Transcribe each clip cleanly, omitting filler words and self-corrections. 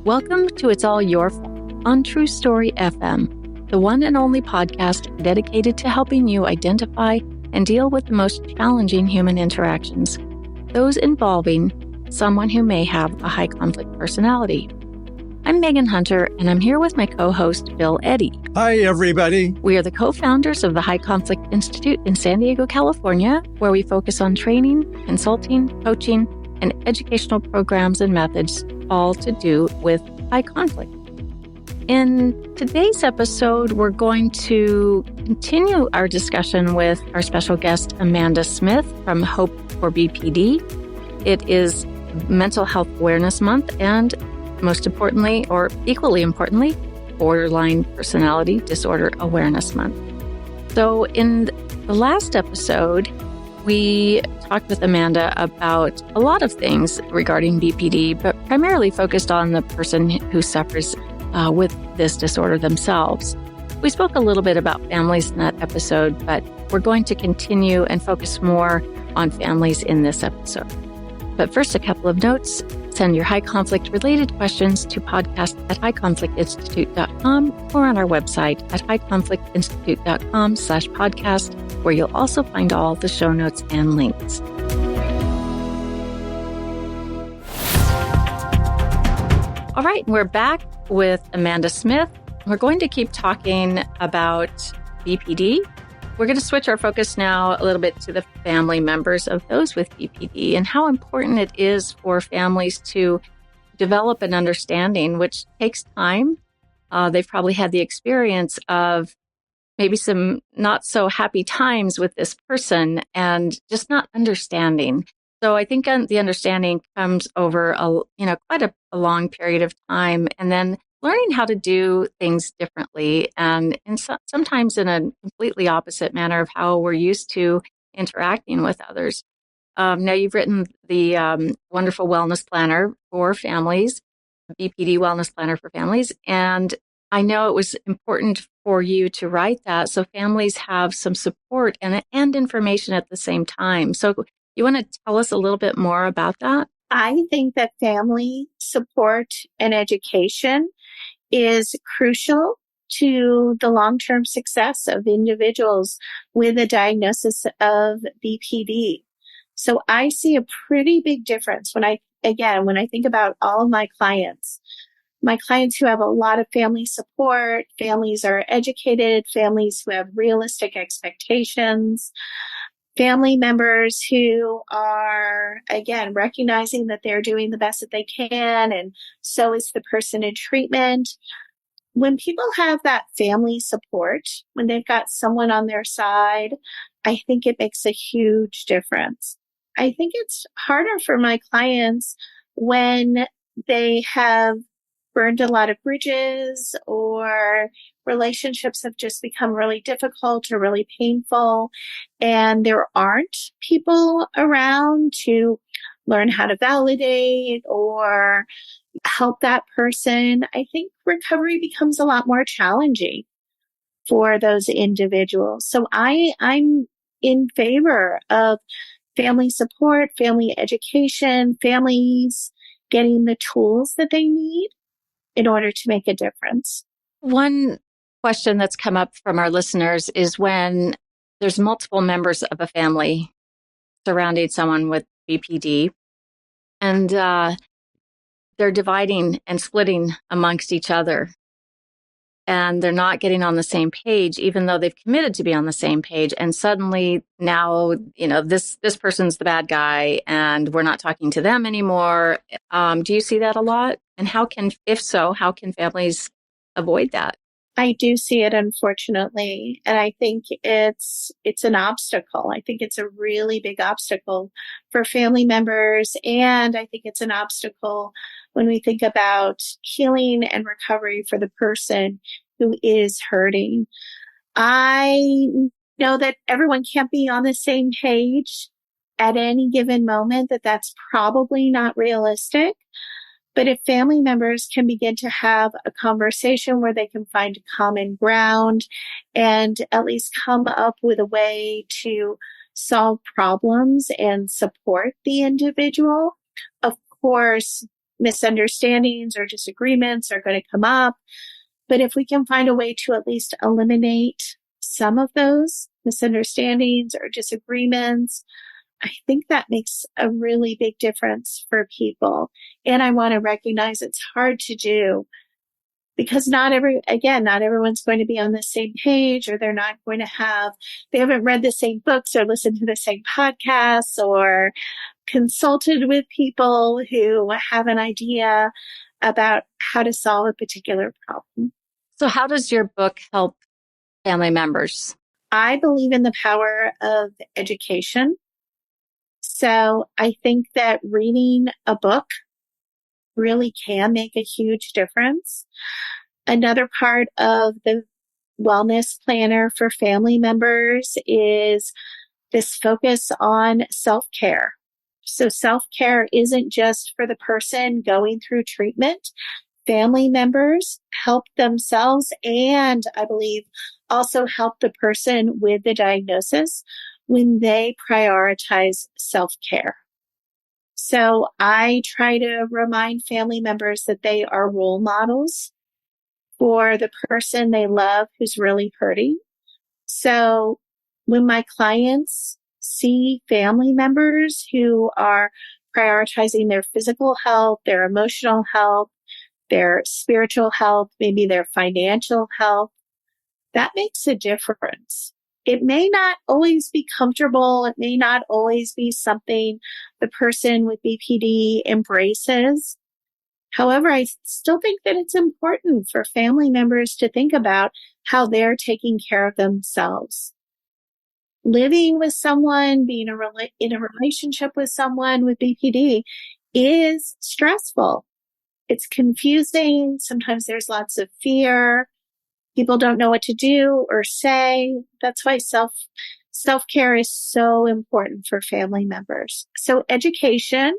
Welcome to It's All Your Fault on True Story FM, the one and only podcast dedicated to helping you identify and deal with the most challenging human interactions, those involving someone who may have a high conflict personality. I'm Megan Hunter, and I'm here with my co-host, Bill Eddy. Hi, everybody. We are the co-founders of the High Conflict Institute in San Diego, California, where we focus on training, consulting, coaching, and educational programs and methods, all to do with high conflict. In today's episode, we're going to continue our discussion with our special guest, Amanda Smith from Hope for BPD. It is Mental Health Awareness Month and, most importantly, or equally importantly, Borderline Personality Disorder Awareness Month. So in the last episode, we talked with Amanda about a lot of things regarding BPD, but primarily focused on the person who suffers with this disorder themselves. We spoke a little bit about families in that episode, but we're going to continue and focus more on families in this episode. But first, a couple of notes. Send your high conflict related questions to podcast@highconflictinstitute.com or on our website at highconflictinstitute.com/podcast, where you'll also find all the show notes and links. All right, we're back with Amanda Smith. We're going to keep talking about BPD. We're going to switch our focus now a little bit to the family members of those with BPD and how important it is for families to develop an understanding, which takes time. They've probably had the experience of maybe some not so happy times with this person and just not understanding. So I think the understanding comes over quite a long period of time, and then learning how to do things differently and sometimes in a completely opposite manner of how we're used to interacting with others. Now, you've written the wonderful wellness planner for families, BPD wellness planner for families, and I know it was important for you to write that so families have some support and information at the same time. So you want to tell us a little bit more about that? I think that family support and education is crucial to the long-term success of individuals with a diagnosis of BPD. So I see a pretty big difference when I think about all of my clients who have a lot of family support, families are educated, families who have realistic expectations, family members who are, again, recognizing that they're doing the best that they can, and so is the person in treatment. When people have that family support, when they've got someone on their side, I think it makes a huge difference. I think it's harder for my clients when they have burned a lot of bridges or relationships have just become really difficult or really painful, and there aren't people around to learn how to validate or help that person. I think recovery becomes a lot more challenging for those individuals. So I'm in favor of family support, family education, families getting the tools that they need in order to make a difference. One question that's come up from our listeners is when there's multiple members of a family surrounding someone with BPD, and they're dividing and splitting amongst each other, and they're not getting on the same page, even though they've committed to be on the same page. And suddenly now, this person's the bad guy, and we're not talking to them anymore. Do you see that a lot? And if so, how can families avoid that? I do see it, unfortunately. And I think it's an obstacle. I think it's a really big obstacle for family members. And I think it's an obstacle when we think about healing and recovery for the person who is hurting. I know that everyone can't be on the same page at any given moment, that's probably not realistic. But if family members can begin to have a conversation where they can find common ground and at least come up with a way to solve problems and support the individual, of course, misunderstandings or disagreements are going to come up. But if we can find a way to at least eliminate some of those misunderstandings or disagreements, I think that makes a really big difference for people. And I want to recognize it's hard to do because not everyone's going to be on the same page, or they haven't read the same books or listened to the same podcasts or consulted with people who have an idea about how to solve a particular problem. So how does your book help family members? I believe in the power of education. So I think that reading a book really can make a huge difference. Another part of the wellness planner for family members is this focus on self-care. So self-care isn't just for the person going through treatment. Family members help themselves, and I believe also help the person with the diagnosis when they prioritize self-care. So I try to remind family members that they are role models for the person they love who's really hurting. So when my clients see family members who are prioritizing their physical health, their emotional health, their spiritual health, maybe their financial health, that makes a difference. It may not always be comfortable. It may not always be something the person with BPD embraces. However, I still think that it's important for family members to think about how they're taking care of themselves. Living with someone, being in a relationship with someone with BPD is stressful. It's confusing. Sometimes there's lots of fear. People don't know what to do or say. That's why self-care is so important for family members. So education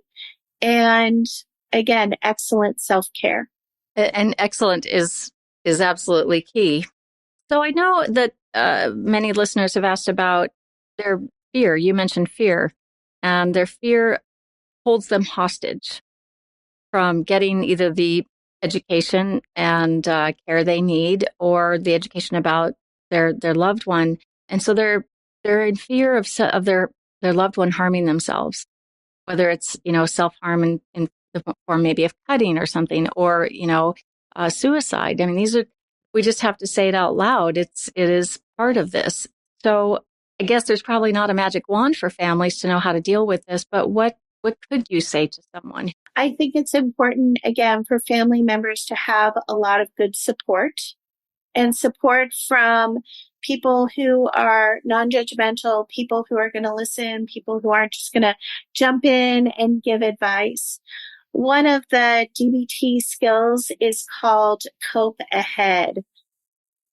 and, again, excellent self-care. And excellent is absolutely key. So I know that many listeners have asked about their fear. You mentioned fear, and their fear holds them hostage from getting either the education and care they need, or the education about their loved one, and so they're in fear of their loved one harming themselves, whether it's self harm in the form maybe of cutting or something, or suicide. I mean, we just have to say it out loud. It is part of this. So I guess there's probably not a magic wand for families to know how to deal with this, but what could you say to someone? I think it's important, again, for family members to have a lot of good support, and support from people who are non-judgmental, people who are going to listen, people who aren't just going to jump in and give advice. One of the DBT skills is called Cope Ahead.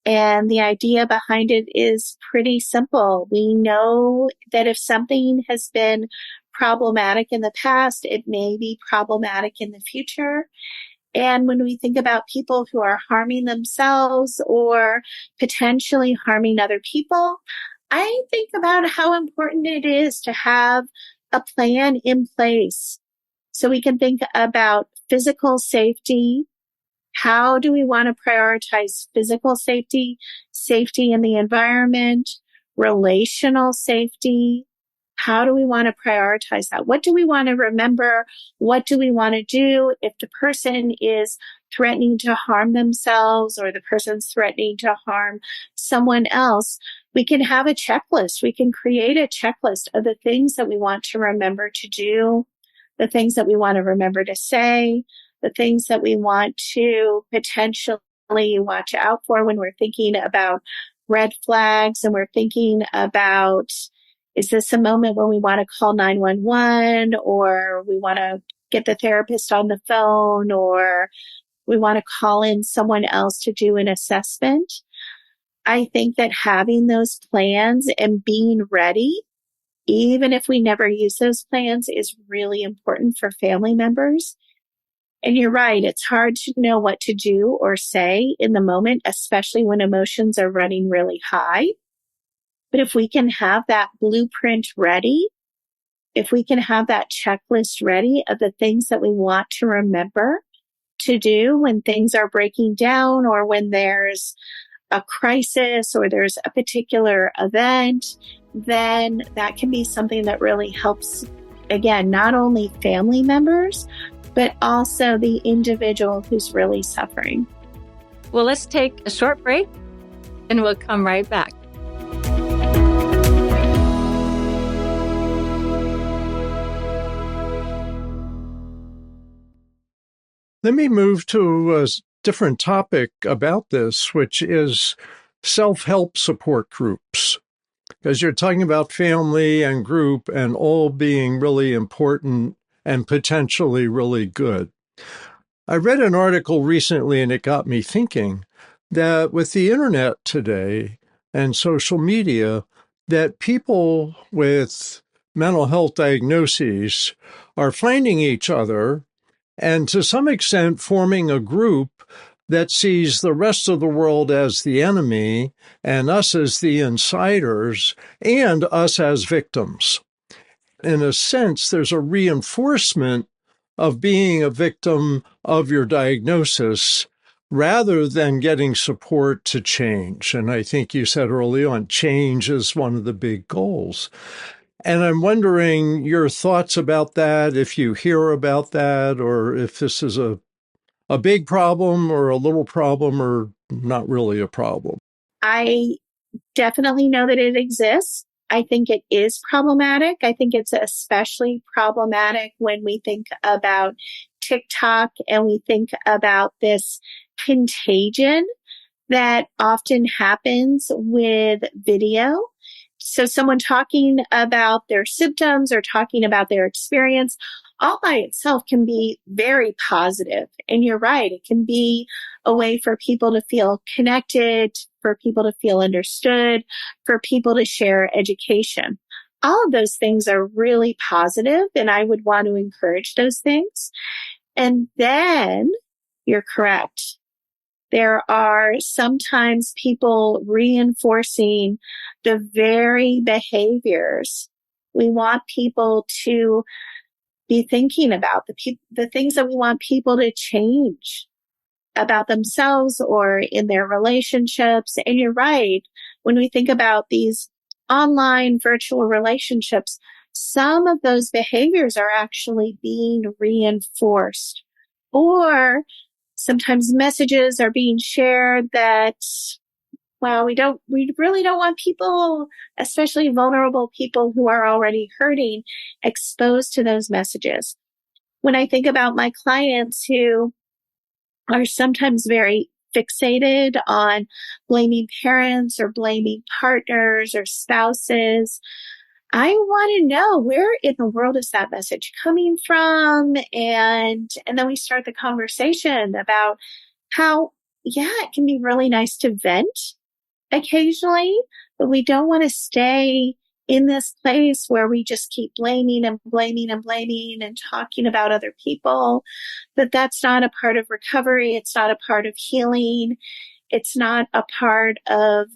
And the idea behind it is pretty simple. We know that if something has been problematic in the past, it may be problematic in the future. And when we think about people who are harming themselves or potentially harming other people, I think about how important it is to have a plan in place. So we can think about physical safety. How do we want to prioritize physical safety, safety in the environment, relational safety? How do we want to prioritize that? What do we want to remember? What do we want to do if the person is threatening to harm themselves, or the person's threatening to harm someone else? We can have a checklist. We can create a checklist of the things that we want to remember to do, the things that we want to remember to say, the things that we want to potentially watch out for when we're thinking about red flags, and we're thinking about, is this a moment when we want to call 911, or we want to get the therapist on the phone, or we want to call in someone else to do an assessment? I think that having those plans and being ready, even if we never use those plans, is really important for family members. And you're right, it's hard to know what to do or say in the moment, especially when emotions are running really high. But if we can have that blueprint ready, if we can have that checklist ready of the things that we want to remember to do when things are breaking down or when there's a crisis or there's a particular event, then that can be something that really helps, again, not only family members, but also the individual who's really suffering. Well, let's take a short break and we'll come right back. Let me move to a different topic about this, which is self-help support groups. Because you're talking about family and group and all being really important and potentially really good. I read an article recently and it got me thinking that with the internet today and social media, that people with mental health diagnoses are finding each other and to some extent forming a group that sees the rest of the world as the enemy and us as the insiders and us as victims. In a sense, there's a reinforcement of being a victim of your diagnosis rather than getting support to change. And I think you said early on, change is one of the big goals. And I'm wondering your thoughts about that, if you hear about that, or if this is a big problem or a little problem or not really a problem. I definitely know that it exists. I think it is problematic. I think it's especially problematic when we think about TikTok and we think about this contagion that often happens with video. So someone talking about their symptoms or talking about their experience all by itself can be very positive. And you're right. It can be a way for people to feel connected, for people to feel understood, for people to share education. All of those things are really positive, and I would want to encourage those things. And then you're correct. There are sometimes people reinforcing the very behaviors we want people to be thinking about, the things that we want people to change about themselves or in their relationships. And you're right, when we think about these online virtual relationships, some of those behaviors are actually being reinforced, or sometimes messages are being shared that, well, we really don't want people, especially vulnerable people who are already hurting, exposed to those messages. When I think about my clients who are sometimes very fixated on blaming parents or blaming partners or spouses, I want to know, where in the world is that message coming from? And then we start the conversation about how, yeah, it can be really nice to vent occasionally, but we don't want to stay in this place where we just keep blaming and blaming and blaming and talking about other people. But that's not a part of recovery. It's not a part of healing. It's not a part of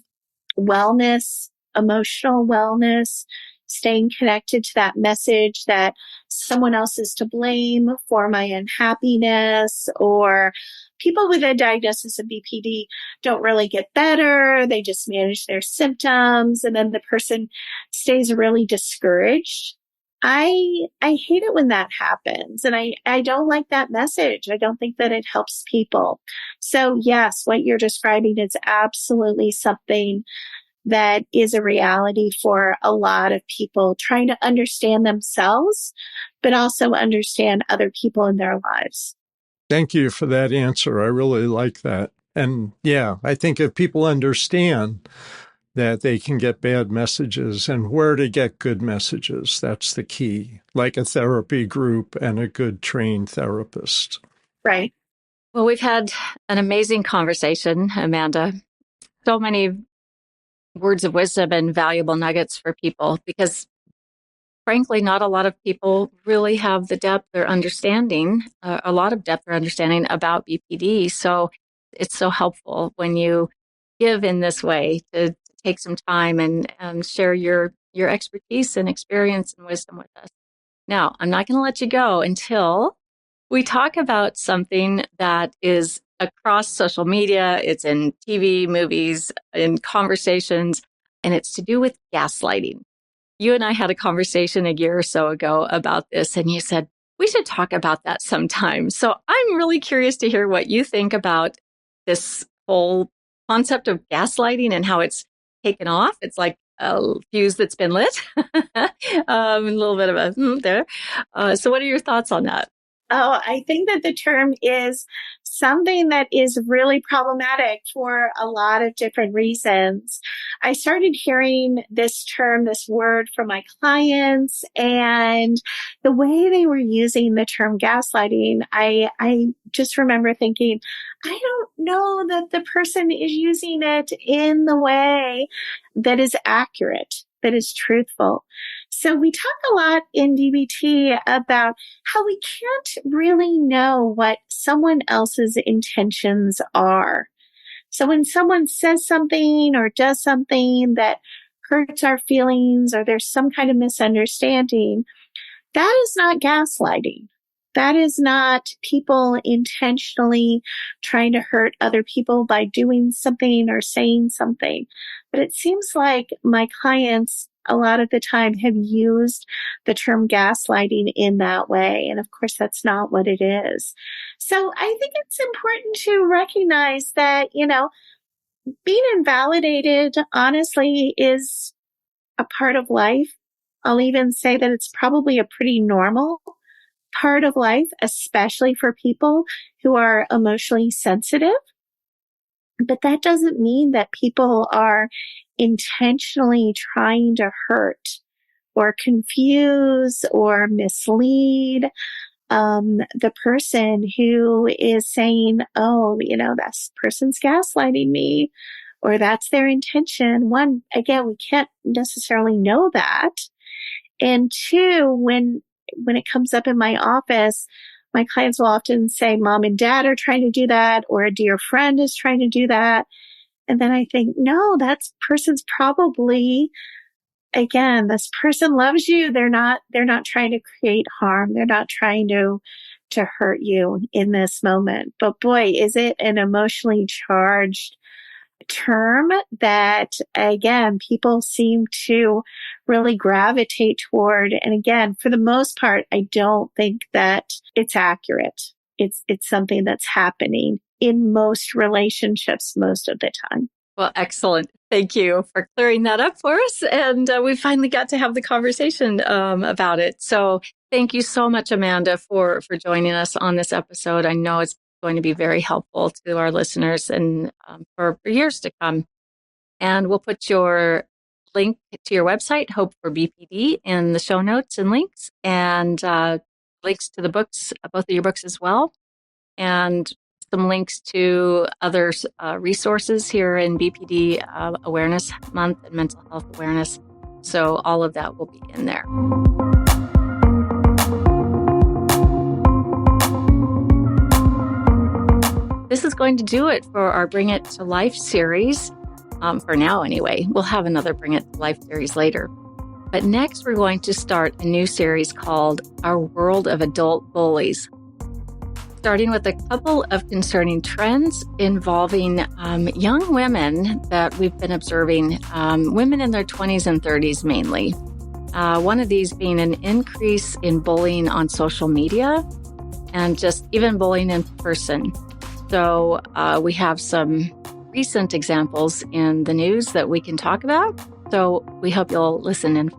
wellness, emotional wellness, staying connected to that message that someone else is to blame for my unhappiness, or people with a diagnosis of BPD don't really get better. They just manage their symptoms, and then the person stays really discouraged. I hate it when that happens, and I don't like that message. I don't think that it helps people. So yes, what you're describing is absolutely something that is a reality for a lot of people trying to understand themselves, but also understand other people in their lives. Thank you for that answer. I really like that. And yeah, I think if people understand that they can get bad messages and where to get good messages, that's the key, like a therapy group and a good trained therapist. Right. Well, we've had an amazing conversation, Amanda. So many words of wisdom and valuable nuggets for people, because frankly, not a lot of people really have the depth or understanding, a lot of depth or understanding about BPD. So it's so helpful when you give in this way to take some time and share your expertise and experience and wisdom with us. Now, I'm not going to let you go until we talk about something that is across social media. It's in TV, movies, in conversations, and it's to do with gaslighting. You and I had a conversation a year or so ago about this, and you said, we should talk about that sometime. So I'm really curious to hear what you think about this whole concept of gaslighting and how it's taken off. It's like a fuse that's been lit. A little bit of a there. So what are your thoughts on that? Oh, I think that the term is something that is really problematic for a lot of different reasons. I started hearing this term, this word from my clients, and the way they were using the term gaslighting, I just remember thinking, I don't know that the person is using it in the way that is accurate, that is truthful. So we talk a lot in DBT about how we can't really know what someone else's intentions are. So when someone says something or does something that hurts our feelings or there's some kind of misunderstanding, that is not gaslighting. That is not people intentionally trying to hurt other people by doing something or saying something. But it seems like my clients a lot of the time have used the term gaslighting in that way. And of course, that's not what it is. So I think it's important to recognize that, being invalidated, honestly, is a part of life. I'll even say that it's probably a pretty normal part of life, especially for people who are emotionally sensitive. But that doesn't mean that people are intentionally trying to hurt or confuse or mislead the person who is saying, oh, that person's gaslighting me, or that's their intention. One, again, we can't necessarily know that. And two, when it comes up in my office, my clients will often say, Mom and Dad are trying to do that, or a dear friend is trying to do that. And then I think, no, that person's probably, again, this person loves you. They're not trying to create harm. They're not trying to hurt you in this moment. But boy, is it an emotionally charged term that, again, people seem to really gravitate toward. And again, for the most part, I don't think that it's accurate. It's something that's happening in most relationships most of the time. Well, excellent. Thank you for clearing that up for us. And we finally got to have the conversation about it. So thank you so much, Amanda, for joining us on this episode. I know it's going to be very helpful to our listeners and for years to come. And we'll put your link to your website, Hope for BPD, in the show notes and links, and links to the books, both of your books as well, and some links to other resources here in BPD Awareness Month and Mental Health Awareness. So all of that will be in there. This is going to do it for our Bring It to Life series. For now, anyway. We'll have another Bring It to Life series later. But next, we're going to start a new series called Our World of Adult Bullies, starting with a couple of concerning trends involving young women that we've been observing, women in their 20s and 30s mainly. One of these being an increase in bullying on social media and just even bullying in person. So we have some recent examples in the news that we can talk about. So we hope you'll listen in.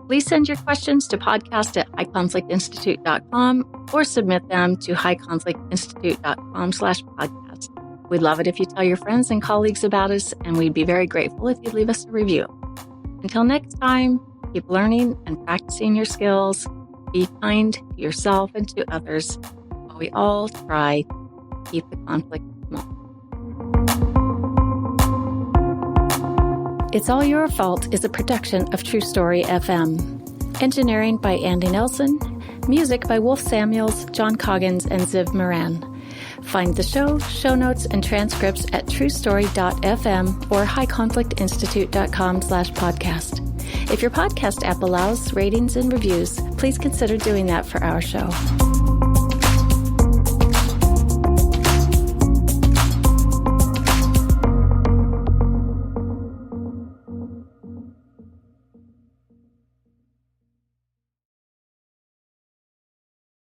Please send your questions to podcast@highconflictinstitute.com or submit them to highconflictinstitute.com/podcast. We'd love it if you tell your friends and colleagues about us, and we'd be very grateful if you'd leave us a review. Until next time, keep learning and practicing your skills. Be kind to yourself and to others while we all try to keep the conflict small. It's All Your Fault is a production of True Story FM. Engineering by Andy Nelson. Music by Wolf Samuels, John Coggins, and Ziv Moran. Find the show notes, and transcripts at truestory.fm or highconflictinstitute.com/podcast. If your podcast app allows ratings and reviews, please consider doing that for our show.